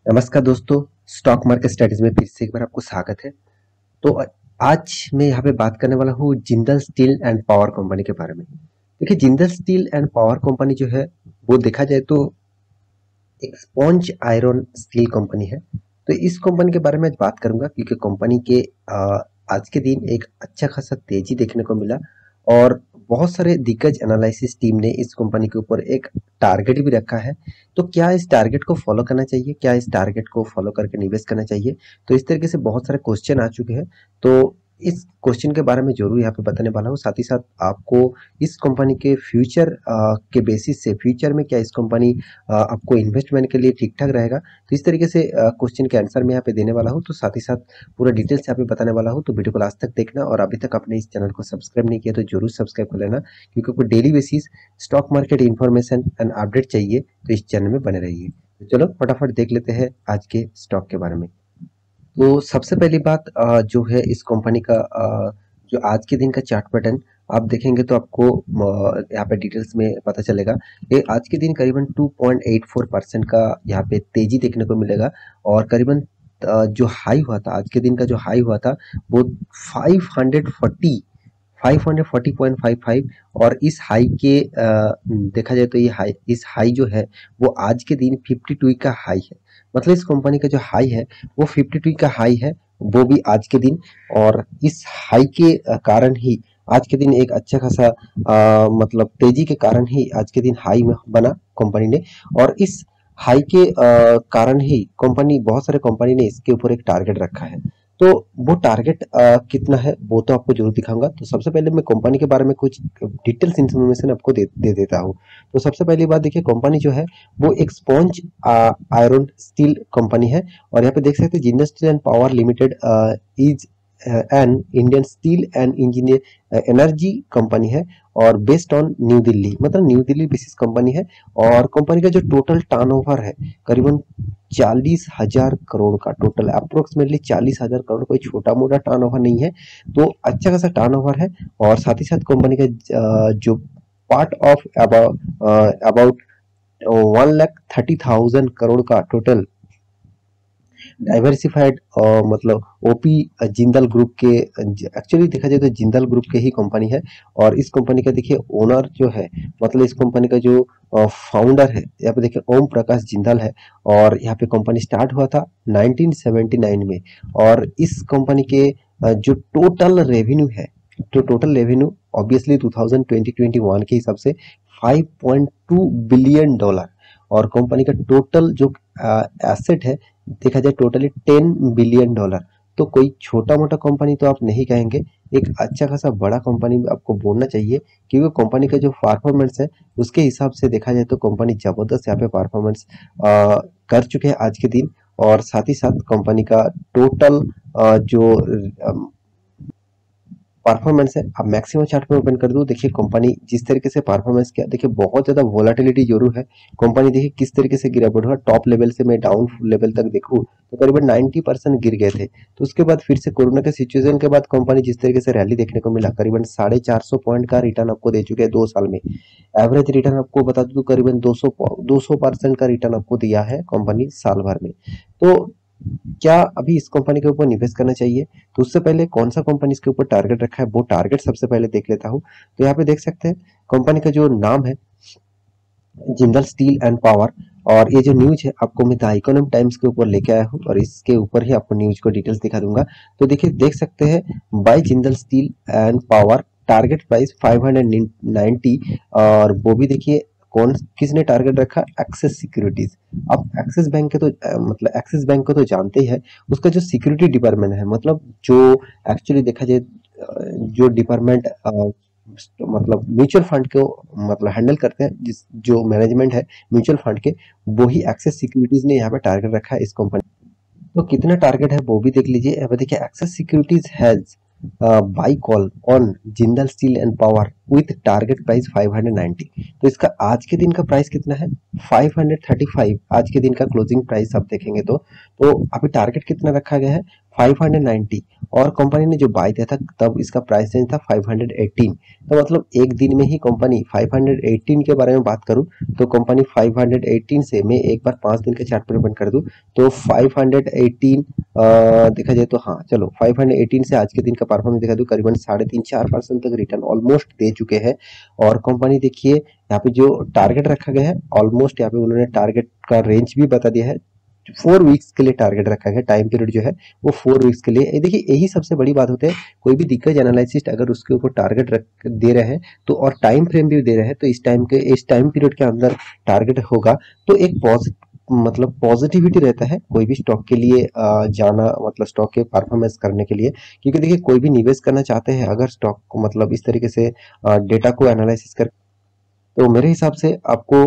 नमस्कार दोस्तों। Stock market studies में फिर से एक बार आपको स्वागत है। तो आज मैं यहाँ पे बात करने वाला हूँ Jindal steel and power company के बारे में। देखिए, Jindal steel and power company जो है वो देखा जाए तो एक स्पॉन्ज आयरन स्टील कंपनी है। तो इस कंपनी के बारे में आज बात करूंगा क्योंकि कंपनी के आज के दिन एक अच्छा खासा तेजी देखने को मिला और बहुत सारे दिग्गज एनालिसिस टीम ने इस कंपनी के ऊपर एक टारगेट भी रखा है। तो क्या इस टारगेट को फॉलो करना चाहिए, क्या इस टारगेट को फॉलो करके निवेश करना चाहिए? तो इस तरीके से बहुत सारे क्वेश्चन आ चुके हैं। तो इस क्वेश्चन के बारे में जरूर यहाँ पे बताने वाला हूँ। साथ ही साथ आपको इस कंपनी के फ्यूचर के बेसिस से फ्यूचर में क्या इस कंपनी आपको इन्वेस्टमेंट के लिए ठीक ठाक रहेगा, तो इस तरीके से क्वेश्चन के आंसर मैं यहाँ पे देने वाला हूँ। तो साथ ही साथ पूरा डिटेल्स यहाँ पे बताने वाला हूँ। तो वीडियो को लास्ट तक देखना और अभी तक आपने इस चैनल को सब्सक्राइब नहीं किया तो जरूर सब्सक्राइब कर लेना, क्योंकि आपको daily basis stock market information and update चाहिए तो इस चैनल में बने रहिए। तो चलो फटाफट देख लेते हैं आज के स्टॉक के बारे में। तो सबसे पहली बात जो है इस कंपनी का जो आज के दिन का चार्ट पैटर्न आप देखेंगे तो आपको यहाँ पे डिटेल्स में पता चलेगा। ये आज के दिन करीबन 2.84% का यहाँ पे तेजी देखने को मिलेगा और करीबन जो हाई हुआ था, आज के दिन का जो हाई हुआ था वो 540.55 और इस हाई के देखा जाए तो इस हाई जो है वो आज के दिन 52 का हाई है। मतलब इस कंपनी का जो हाई है वो 52 का हाई है, वो भी आज के दिन। और इस हाई के कारण ही आज के दिन एक अच्छा खासा मतलब तेजी के कारण ही आज के दिन हाई में बना कंपनी ने। और इस हाई के कारण ही कंपनी, बहुत सारे कंपनी ने इसके ऊपर एक टारगेट रखा है। तो वो टारगेट कितना है वो तो आपको जरूर दिखाऊंगा। तो सबसे पहले मैं कंपनी के बारे में कुछ डिटेल्स इंफॉर्मेशन आपको दे देता हूँ। तो सबसे पहली बात देखिए, कंपनी जो है वो एक स्पॉन्ज आयरन स्टील कंपनी है। और यहाँ पे देख सकते हैं Jindal steel and power limited is an Indian steel and engineer energy company है और बेस्ड ऑन न्यू दिल्ली, मतलब न्यू दिल्ली बेसिस कंपनी है। और कंपनी का जो टोटल टर्नओवर है करीबन 40,000 करोड़ का, टोटल अप्रोक्सीमेटली 40,000 करोड़, कोई छोटा मोटा टर्नओवर नहीं है। तो अच्छा खासा टर्नओवर है। और साथ ही साथ कंपनी का जो पार्ट ऑफ अबाउट 1,30,000 करोड़ का टोटल डाइवर्सिफाइड मतलब ओपी जिंदल ग्रुप के, एक्चुअली देखा जाए तो जिंदल ग्रुप के ही कंपनी है। और इस कंपनी का देखिए ओनर जो है, मतलब इस कंपनी का जो फाउंडर है, यहाँ पे देखिए ओम प्रकाश जिंदल है। और यहाँ पे कंपनी स्टार्ट हुआ था 1979 में। और इस कंपनी के जो टोटल रेवेन्यू है, जो टोटल रेवेन्यू ऑब्वियसली 2020-21 के हिसाब से 5.2 बिलियन डॉलर। और कंपनी का टोटल जो एसेट है देखा जाए टोटली 10 बिलियन डॉलर। तो कोई छोटा मोटा कंपनी तो आप नहीं कहेंगे, एक अच्छा खासा बड़ा कंपनी आपको बोलना चाहिए, क्योंकि कंपनी का जो परफॉर्मेंस है उसके हिसाब से देखा जाए तो कंपनी जबरदस्त यहाँ पे परफॉर्मेंस कर चुके हैं आज के दिन। और साथ ही साथ कंपनी का टोटल जो परफॉर्मेंस है, अब मैक्सिमम चार्ट में ओपन कर दूं, देखिए कंपनी जिस तरीके से परफॉर्मेंस किया, देखिए बहुत ज्यादा वोलाटिलिटी जरूर है। कंपनी देखिए किस तरीके से गिरा पड़ा, टॉप लेवल से मैं डाउन लेवल तक देखूं तो करीबन 90% गिर गए थे। तो उसके बाद फिर से कोरोना के सिचुएशन के बाद कंपनी जिस तरीके से रैली देखने को मिला, करीबन 450 पॉइंट का रिटर्न आपको दे चुके हैं 2 साल में। एवरेज रिटर्न आपको बता दूं तो करीबन 200% का रिटर्न आपको दिया है कंपनी साल भर में। तो क्या अभी इस कंपनी के ऊपर निवेश करना चाहिए? तो उससे पहले कौन सा कंपनी इसके ऊपर टारगेट रखा है वो टारगेट सबसे पहले देख लेता हूँ। तो यहाँ पे देख सकते हैं कंपनी का जो नाम है जिंदल स्टील एंड पावर। और ये जो न्यूज है आपको मैं द इकोनॉमिक टाइम्स के ऊपर लेके आया हूँ और इसके ऊपर ही आपको न्यूज को डिटेल्स दिखा दूंगा। तो देखिए देख सकते हैं buy Jindal steel and power, target price 590। और वो भी देखिए कौन किसने टारगेट रखा, एक्सिस सिक्योरिटीज। अब एक्सिस बैंक के तो मतलब एक्सिस बैंक को तो जानते ही है, उसका जो सिक्योरिटी डिपार्टमेंट है, मतलब जो एक्चुअली देखा जाए जो डिपार्टमेंट मतलब म्यूचुअल फंड को मतलब हैंडल करते हैं, जिस जो मैनेजमेंट है म्यूचुअल फंड के, वो ही एक्सेस सिक्योरिटीज ने यहाँ पे टारगेट रखा है इस कंपनी। तो कितना टारगेट है वो भी देख लीजिए। यहाँ पे देखिए Axis securities has buy call on Jindal steel and power with target price 590। तो इसका आज के दिन का प्राइस कितना है? 535 आज के दिन का क्लोजिंग प्राइस आप देखेंगे तो अभी टारगेट कितना रखा गया है? 590। और कंपनी ने जो बाय दिया था तब इसका प्राइस रेंज था 518। तो मतलब एक दिन में ही कंपनी 518 के बारे में बात करूं तो कंपनी 518 से, मैं एक बार 5 दिन के चार्ट पर ओपन कर दूं तो 518 देखा जाए तो हाँ चलो 518 से आज के दिन का परफॉर्मेंस देखा दूं, करीबन 3.5-4% तक रिटर्न ऑलमोस्ट दे चुके हैं। और कंपनी देखिए यहाँ पे जो टारगेट रखा गया है ऑलमोस्ट यहाँ पे उन्होंने टारगेट का रेंज भी बता दिया है। 4 वीक्स के लिए टारगेट रखा गया, टाइम पीरियड जो है वो 4 वीक्स के लिए। देखिए यही सबसे बड़ी बात होती है, कोई भी दिग्गज एनालिसिस्ट अगर उसके ऊपर टारगेट रख दे रहे हैं तो और टाइम फ्रेम भी दे रहे हैं तो इस टाइम पीरियड के अंदर टारगेट होगा तो एक मतलब पॉजिटिविटी रहता है कोई भी स्टॉक के लिए जाना, मतलब स्टॉक के परफॉर्मेंस करने के लिए। क्योंकि देखिए कोई भी निवेश करना चाहते हैं अगर स्टॉक को मतलब इस तरीके से डेटा को एनालिसिस कर, तो मेरे हिसाब से आपको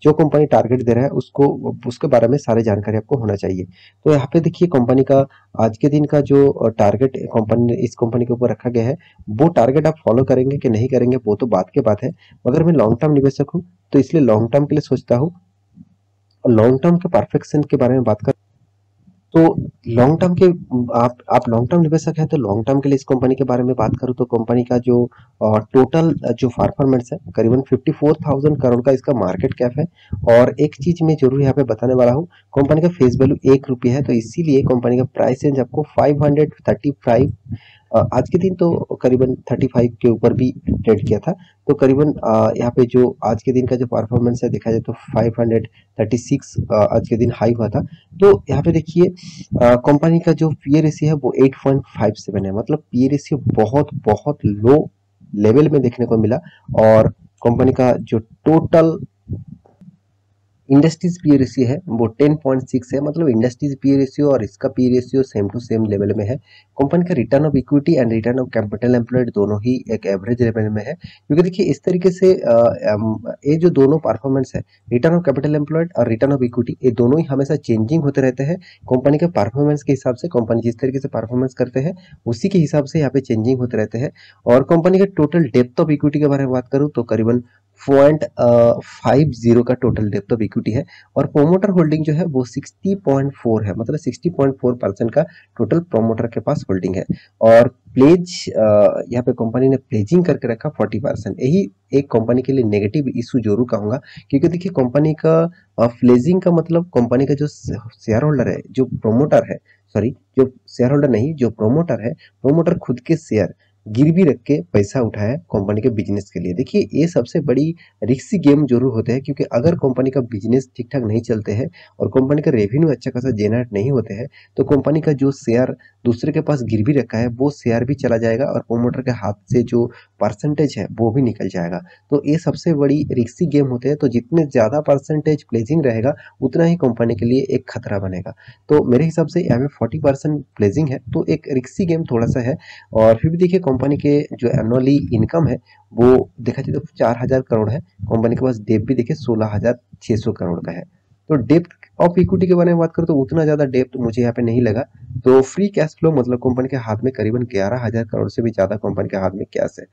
जो कंपनी टारगेट दे रहा है उसको उसके बारे में सारी जानकारी आपको होना चाहिए। तो यहाँ पे देखिए कंपनी का आज के दिन का जो टारगेट कंपनी ने इस कंपनी के ऊपर रखा गया है वो टारगेट आप फॉलो करेंगे कि नहीं करेंगे वो तो बात की बात है। मगर मैं लॉन्ग टर्म निवेशक हूँ तो इसलिए लॉन्ग टर्म के लिए सोचता हूँ। लॉन्ग टर्म के परफेक्शन के बारे में बात कर तो लॉन्ग टर्म के आप लॉन्ग टर्म निवेशक हैं तो लॉन्ग टर्म के लिए इस कंपनी के बारे में बात करूं तो कंपनी का जो टोटल जो परफॉर्मेंस है करीबन 54,000 करोड़ का इसका मार्केट कैप है। और एक चीज मैं जरूर यहाँ पे बताने वाला हूँ, कंपनी का फेस वैल्यू 1 रुपया है तो इसीलिए कंपनी का प्राइस रेंज आपको 535 आज के दिन तो करीबन 35 के ऊपर भी ट्रेड किया था। तो करीबन यहाँ पे जो आज के दिन का जो परफॉर्मेंस है देखा जाए तो 536 आज के दिन हाई हुआ था। तो यहाँ पे देखिए कंपनी का जो पीए रेशियो है वो 8.57 है, मतलब पीए रेशियो बहुत बहुत लो लेवल में देखने को मिला। और कंपनी का जो टोटल इंडस्ट्रीज पी रेशियो है वो 10.6 है, मतलब इंडस्ट्रीज पी रेशियो और इसका P ratio same to same level में है। कंपनी का return of equity and return of capital employed दोनों ही एक एवरेज लेवल में है। क्योंकि देखिए इस तरीके से ये जो दोनों परफॉर्मेंस है, रिटर्न ऑफ कैपिटल एम्प्लॉयड और रिटर्न ऑफ इक्विटी, ये दोनों ही हमेशा चेंजिंग होते रहते हैं। कंपनी के परफॉर्मेंस के हिसाब से कंपनी जिस तरीके से परफॉर्मेंस करते हैं उसी के हिसाब से यहाँ पे चेंजिंग होते रहते हैं। और कंपनी के टोटल डेप्थ ऑफ इक्विटी के बारे में बात करूँ तो करीबन 0.50 का टोटल डेप्थ ऑफ इक्विटी है। और प्रोमोटर होल्डिंग जो है वो 60.4 है, मतलब 60.4% का टोटल प्रोमोटर के पास होल्डिंग है। और प्लेज यहाँ पे कंपनी ने प्लेजिंग करके रखा 40%, यही एक कंपनी के लिए नेगेटिव इशू जरूर कहूंगा। क्योंकि देखिए कंपनी का प्लेजिंग का मतलब कंपनी का जो शेयर होल्डर है, जो प्रोमोटर है, सॉरी जो शेयर होल्डर नहीं, जो प्रोमोटर है, प्रोमोटर खुद के शेयर गिरवी रख के पैसा उठाया कंपनी के बिजनेस के लिए। देखिए ये सबसे बड़ी रिस्की गेम जरूर होते हैं, क्योंकि अगर कंपनी का बिजनेस ठीक ठाक नहीं चलते हैं और कंपनी का रेवेन्यू अच्छा खासा जनरेट नहीं होते हैं तो कंपनी का जो शेयर दूसरे के पास गिरवी रखा है वो शेयर भी चला जाएगा और प्रोमोटर के हाथ से जो परसेंटेज है वो भी निकल जाएगा। तो ये सबसे बड़ी रिस्की गेम होते हैं। तो जितने ज्यादा परसेंटेज प्लेजिंग रहेगा उतना ही कंपनी के लिए एक खतरा बनेगा। तो मेरे हिसाब से यहाँ पे 40% प्लेजिंग है तो एक रिस्की गेम थोड़ा सा है। और फिर भी देखिए कंपनी के जो एनुअली इनकम है वो देखा जाए तो 4,000 करोड़ है। कंपनी के पास डेप भी देखिए 16,600 करोड़ का है। तो डेप्थ ऑफ इक्विटी के बारे में बात करूं तो उतना ज्यादा डेप्थ मुझे यहाँ पे नहीं लगा। तो फ्री कैश फ्लो मतलब कंपनी के हाथ में करीबन 11,000 करोड़ से भी ज्यादा कंपनी के हाथ में कैश है।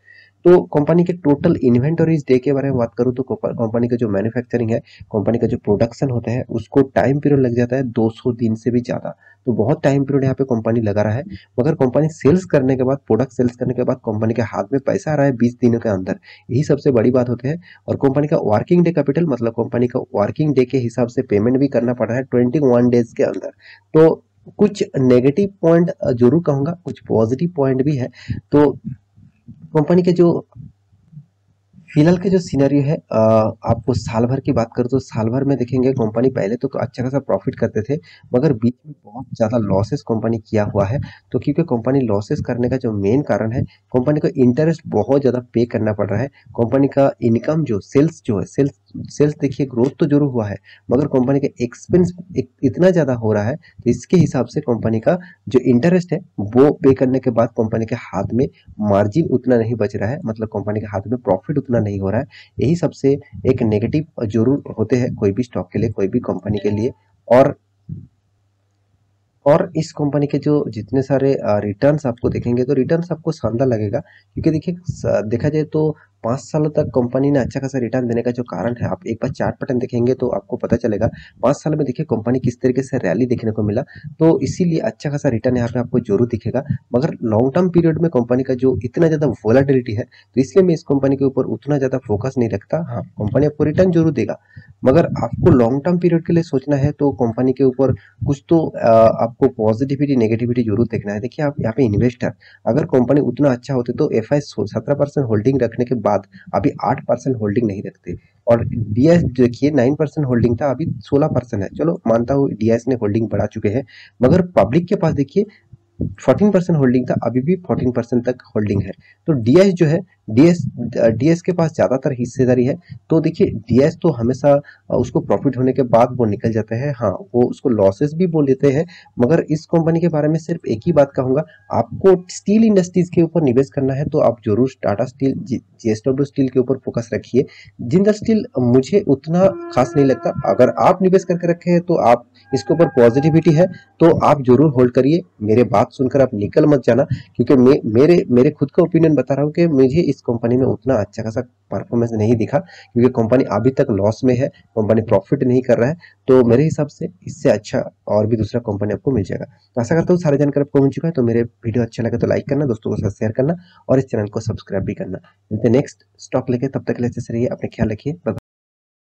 तो कंपनी के टोटल इन्वेंटरीज डे के बारे में बात करूं तो कंपनी का जो मैन्युफैक्चरिंग है, कंपनी का जो प्रोडक्शन होता है उसको टाइम पीरियड लग जाता है 200 दिन से भी ज्यादा। तो बहुत टाइम पीरियड यहाँ पे कंपनी लगा रहा है। मगर कंपनी सेल्स करने के बाद, प्रोडक्ट सेल्स करने के बाद कंपनी के हाथ में पैसा आ रहा है 20 दिनों के अंदर, यही सबसे बड़ी बात होती है। और कंपनी का वर्किंग डे कैपिटल मतलब कंपनी का वर्किंग डे के हिसाब से पेमेंट भी करना पड़ रहा है 21 डेज के अंदर। तो कुछ नेगेटिव पॉइंट जरूर कहूंगा, कुछ पॉजिटिव पॉइंट भी है। तो कंपनी के जो फिलहाल के जो सिनेरियो है, आपको साल भर की बात करूँ तो साल भर में देखेंगे कंपनी पहले तो अच्छा खासा प्रॉफिट करते थे, मगर बीच में बहुत ज़्यादा लॉसेस कंपनी किया हुआ है। तो क्योंकि कंपनी लॉसेस करने का जो मेन कारण है, कंपनी को इंटरेस्ट बहुत ज़्यादा पे करना पड़ रहा है। कंपनी का इनकम जो सेल्स जो है, सेल्स देखिए ग्रोथ तो जरूर हुआ है, मगर कंपनी का एक्सपेंस इतना ज़्यादा हो रहा है तो इसके हिसाब से कंपनी का जो इंटरेस्ट है वो पे करने के बाद कंपनी के हाथ में मार्जिन उतना नहीं बच रहा है, मतलब कंपनी के हाथ में प्रॉफिट उतना नहीं हो रहा है। यही सबसे एक नेगेटिव जरूर होते हैं कोई भी स्टॉक के लिए, कोई भी कंपनी के लिए। और और इस कंपनी के जो जितने सारे रिटर्न्स आपको देखेंगे तो रिटर्न्स आपको शानदार लगेगा, क्योंकि देखिए देखा जाए तो 5 सालों तक कंपनी ने अच्छा खासा रिटर्न देने का जो कारण है, आप एक बार चार्ट पैटर्न देखेंगे तो आपको पता चलेगा 5 साल में देखिए कंपनी किस तरीके से रैली देखने को मिला। तो इसीलिए अच्छा खासा रिटर्न यहाँ पे आपको जरूर दिखेगा। मगर लॉन्ग टर्म पीरियड में कंपनी का जो इतना ज्यादा वोलाटिलिटी है, तो इसलिए मैं इस कंपनी के ऊपर उतना ज्यादा फोकस नहीं रखता। हाँ, कंपनी आपको रिटर्न जरूर देगा, मगर आपको लॉन्ग टर्म पीरियड के लिए सोचना है तो कंपनी के ऊपर कुछ तो आपको पॉजिटिविटी नेगेटिविटी जरूर देखना है। देखिए आप यहाँ पे इन्वेस्टर, अगर कंपनी उतना अच्छा होते तो एफ आई 17% होल्डिंग रखने के बाद अभी 8% होल्डिंग नहीं रखते, और डीएस देखिए 9% होल्डिंग था, अभी 16% है। चलो मानता हूँ डीएस ने होल्डिंग बढ़ा चुके हैं, मगर पब्लिक के पास देखिए 14% होल्डिंग था, अभी भी 14% तक होल्डिंग है। तो डीएस जो है, डीएस डीएस के पास ज्यादातर हिस्सेदारी है। तो देखिए डीएस तो हमेशा उसको प्रॉफिट होने के बाद वो निकल जाते हैं, हाँ वो उसको लॉसेस भी बोल देते हैं। मगर इस कंपनी के बारे में सिर्फ एक ही बात कहूंगा, आपको स्टील इंडस्ट्रीज के ऊपर निवेश करना है तो आप जरूर टाटा स्टील, जेएसडब्ल्यू स्टील के ऊपर फोकस रखिए। जिंदल स्टील मुझे उतना खास नहीं लगता। अगर आप निवेश करके रखे हैं तो आप इसके ऊपर पॉजिटिविटी है तो आप जरूर होल्ड करिए। मेरे बात सुनकर आप निकल मत जाना, क्योंकि मेरे मेरे खुद का ओपिनियन बता रहा हूँ कि मुझे इस कंपनी में उतना अच्छा खासा परफॉर्मेंस नहीं दिखा, क्योंकि कंपनी अभी तक लॉस में है, कंपनी प्रॉफिट नहीं कर रहा है। तो मेरे हिसाब से इससे अच्छा और भी दूसरा कंपनी आपको मिल जाएगा। तो आशा करता हूँ सारी जानकारी आपको मिल चुका है। तो मेरे वीडियो अच्छा लगे तो लाइक करना, दोस्तों के साथ शेयर करना और इस चैनल को सब्सक्राइब भी करना। मिलते नेक्स्ट स्टॉक लेके, तब तक के लिए अच्छे से रहिए, अपने ख्याल रखिए।